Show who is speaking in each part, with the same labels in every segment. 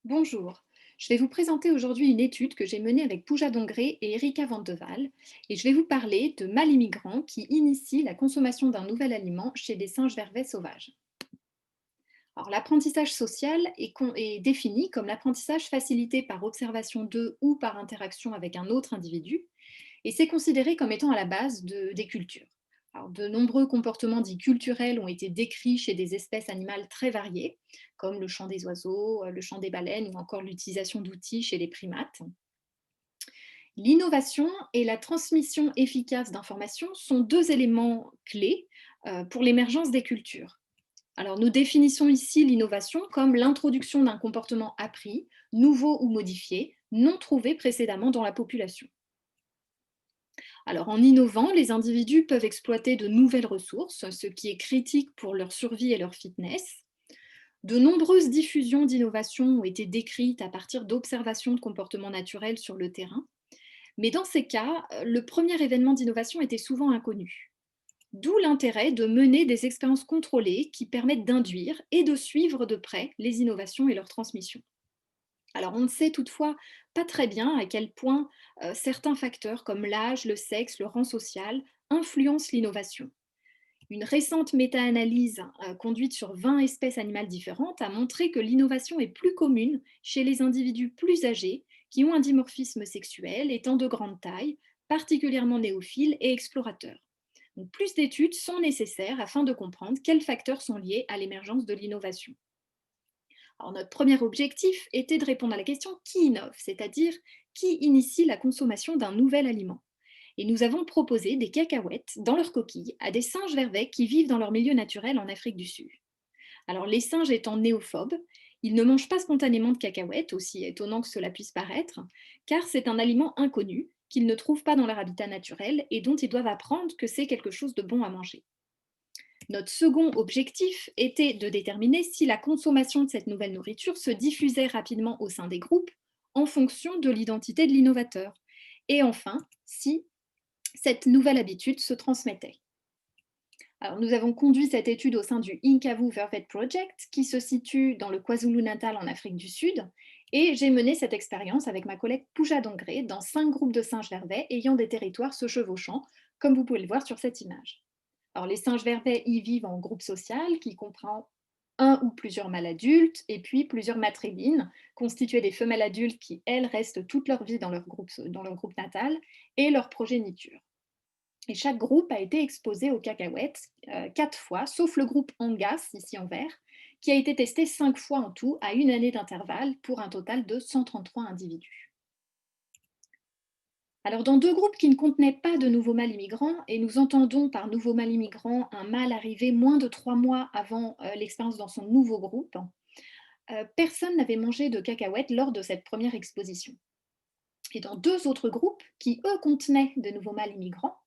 Speaker 1: Bonjour, je vais vous présenter aujourd'hui une étude que j'ai menée avec Pooja Dongré et Erika Van de Waal et je vais vous parler de mal immigrants qui initie la consommation d'un nouvel aliment chez des singes vervets sauvages. Alors, l'apprentissage social est défini comme l'apprentissage facilité par observation de ou par interaction avec un autre individu et c'est considéré comme étant à la base des cultures. Alors, de nombreux comportements dits culturels ont été décrits chez des espèces animales très variées, comme le chant des oiseaux, le chant des baleines ou encore l'utilisation d'outils chez les primates. L'innovation et la transmission efficace d'informations sont deux éléments clés pour l'émergence des cultures. Alors, nous définissons ici l'innovation comme l'introduction d'un comportement appris, nouveau ou modifié, non trouvé précédemment dans la population. Alors, en innovant, les individus peuvent exploiter de nouvelles ressources, ce qui est critique pour leur survie et leur fitness. De nombreuses diffusions d'innovations ont été décrites à partir d'observations de comportements naturels sur le terrain, mais dans ces cas, le premier événement d'innovation était souvent inconnu. D'où l'intérêt de mener des expériences contrôlées qui permettent d'induire et de suivre de près les innovations et leur transmission. Alors, on ne sait toutefois pas très bien à quel point certains facteurs comme l'âge, le sexe, le rang social influencent l'innovation. Une récente méta-analyse conduite sur 20 espèces animales différentes a montré que l'innovation est plus commune chez les individus plus âgés qui ont un dimorphisme sexuel, étant de grande taille, particulièrement néophiles et explorateurs. Donc, plus d'études sont nécessaires afin de comprendre quels facteurs sont liés à l'émergence de l'innovation. Alors, notre premier objectif était de répondre à la question qui innove, c'est-à-dire qui initie la consommation d'un nouvel aliment. Et nous avons proposé des cacahuètes dans leurs coquilles à des singes vervets qui vivent dans leur milieu naturel en Afrique du Sud. Alors, les singes étant néophobes, ils ne mangent pas spontanément de cacahuètes, aussi étonnant que cela puisse paraître, car c'est un aliment inconnu qu'ils ne trouvent pas dans leur habitat naturel et dont ils doivent apprendre que c'est quelque chose de bon à manger. Notre second objectif était de déterminer si la consommation de cette nouvelle nourriture se diffusait rapidement au sein des groupes en fonction de l'identité de l'innovateur. Et enfin, si cette nouvelle habitude se transmettait. Alors, nous avons conduit cette étude au sein du Inkavu Vervet Project, qui se situe dans le KwaZulu-Natal en Afrique du Sud, et j'ai mené cette expérience avec ma collègue Pooja Dongré dans 5 groupes de singes vervets ayant des territoires se chevauchant, comme vous pouvez le voir sur cette image. Alors, les singes vervets y vivent en groupe social qui comprend un ou plusieurs mâles adultes et puis plusieurs matrilines, constituées des femelles adultes qui, elles, restent toute leur vie dans leur groupe natal et leur progéniture. Et chaque groupe a été exposé aux cacahuètes 4 fois, sauf le groupe Angas, ici en vert, qui a été testé 5 fois en tout à une année d'intervalle pour un total de 133 individus. Alors, dans deux groupes qui ne contenaient pas de nouveaux mâles immigrants, et nous entendons par nouveau mâle immigrant un mâle arrivé moins de 3 mois avant l'expérience dans son nouveau groupe, personne n'avait mangé de cacahuètes lors de cette première exposition. Et dans deux autres groupes, qui eux contenaient de nouveaux mâles immigrants,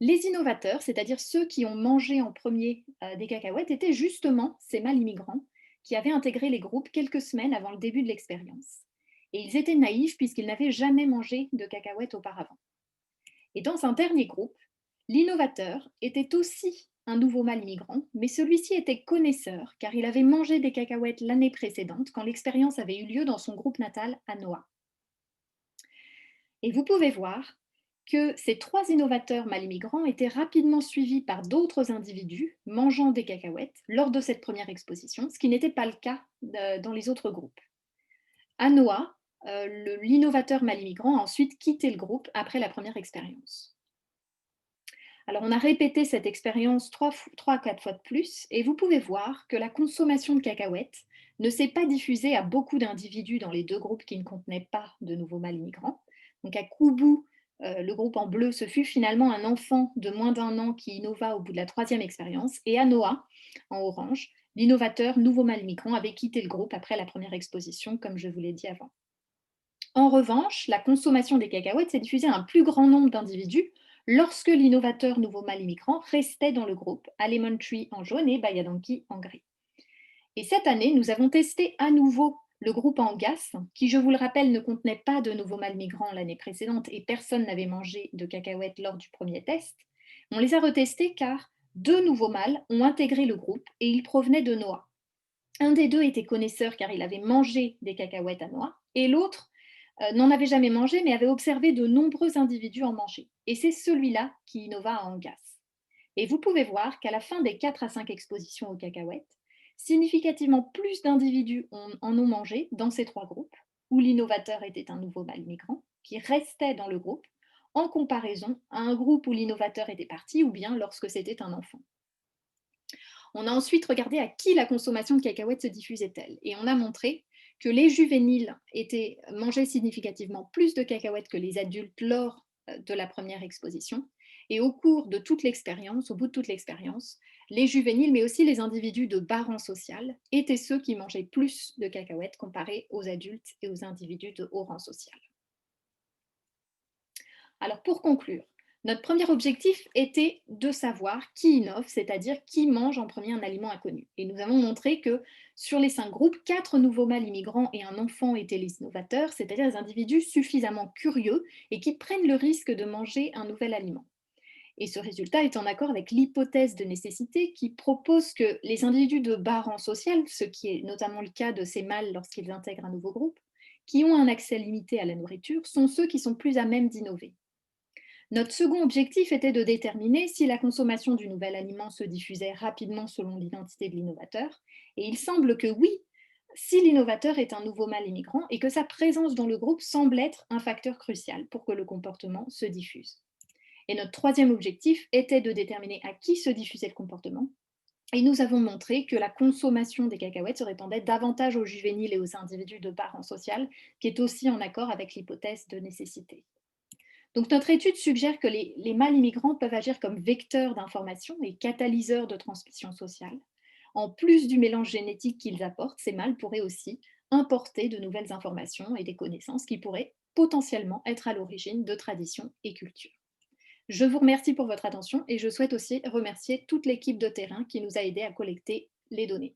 Speaker 1: les innovateurs, c'est-à-dire ceux qui ont mangé en premier des cacahuètes, étaient justement ces mâles immigrants qui avaient intégré les groupes quelques semaines avant le début de l'expérience. Et ils étaient naïfs puisqu'ils n'avaient jamais mangé de cacahuètes auparavant. Et dans un dernier groupe, l'innovateur était aussi un nouveau mâle immigrant, mais celui-ci était connaisseur car il avait mangé des cacahuètes l'année précédente quand l'expérience avait eu lieu dans son groupe natal à Noah. Et vous pouvez voir que ces trois innovateurs mâles immigrants étaient rapidement suivis par d'autres individus mangeant des cacahuètes lors de cette première exposition, ce qui n'était pas le cas dans les autres groupes. À Noah, l'innovateur mâle immigrant a ensuite quitté le groupe après la première expérience. Alors, on a répété cette expérience 3 à 4 fois de plus, et vous pouvez voir que la consommation de cacahuètes ne s'est pas diffusée à beaucoup d'individus dans les deux groupes qui ne contenaient pas de nouveaux mâles immigrants. Donc, à Koubou, le groupe en bleu, ce fut finalement un enfant de moins d'un an qui innova au bout de la troisième expérience, et à Noah, en orange, l'innovateur nouveau mâle immigrant avait quitté le groupe après la première exposition, comme je vous l'ai dit avant. En revanche, la consommation des cacahuètes s'est diffusée à un plus grand nombre d'individus lorsque l'innovateur nouveau mâle immigrant restait dans le groupe, à Lemon Tree en jaune et Bayadanki en gris. Et cette année, nous avons testé à nouveau le groupe Angas, qui, je vous le rappelle, ne contenait pas de nouveaux mâles migrants l'année précédente et personne n'avait mangé de cacahuètes lors du premier test. On les a retestés car deux nouveaux mâles ont intégré le groupe et ils provenaient de Noah. Un des deux était connaisseur car il avait mangé des cacahuètes à noix, et l'autre n'en avait jamais mangé mais avait observé de nombreux individus en manger. Et c'est celui-là qui innova à Angas. Et vous pouvez voir qu'à la fin des 4 à 5 expositions aux cacahuètes, significativement plus d'individus en ont mangé dans ces trois groupes, où l'innovateur était un nouveau mâle migrant, qui restait dans le groupe, en comparaison à un groupe où l'innovateur était parti, ou bien lorsque c'était un enfant. On a ensuite regardé à qui la consommation de cacahuètes se diffusait-elle, et on a montré que les juvéniles mangeaient significativement plus de cacahuètes que les adultes lors de la première exposition. Et au cours de toute l'expérience, au bout de toute l'expérience, les juvéniles, mais aussi les individus de bas rang social, étaient ceux qui mangeaient plus de cacahuètes comparés aux adultes et aux individus de haut rang social. Alors pour conclure, notre premier objectif était de savoir qui innove, c'est-à-dire qui mange en premier un aliment inconnu. Et nous avons montré que sur les 5 groupes, 4 nouveaux mâles immigrants et un enfant étaient les innovateurs, c'est-à-dire des individus suffisamment curieux et qui prennent le risque de manger un nouvel aliment. Et ce résultat est en accord avec l'hypothèse de nécessité qui propose que les individus de bas rang social, ce qui est notamment le cas de ces mâles lorsqu'ils intègrent un nouveau groupe, qui ont un accès limité à la nourriture, sont ceux qui sont plus à même d'innover. Notre second objectif était de déterminer si la consommation du nouvel aliment se diffusait rapidement selon l'identité de l'innovateur. Et il semble que oui, si l'innovateur est un nouveau mâle immigrant et que sa présence dans le groupe semble être un facteur crucial pour que le comportement se diffuse. Et notre troisième objectif était de déterminer à qui se diffusait le comportement. Et nous avons montré que la consommation des cacahuètes se répandait davantage aux juvéniles et aux individus de bas rang social, qui est aussi en accord avec l'hypothèse de nécessité. Donc notre étude suggère que les mâles immigrants peuvent agir comme vecteurs d'information et catalyseurs de transmission sociale. En plus du mélange génétique qu'ils apportent, ces mâles pourraient aussi importer de nouvelles informations et des connaissances qui pourraient potentiellement être à l'origine de traditions et cultures. Je vous remercie pour votre attention et je souhaite aussi remercier toute l'équipe de terrain qui nous a aidés à collecter les données.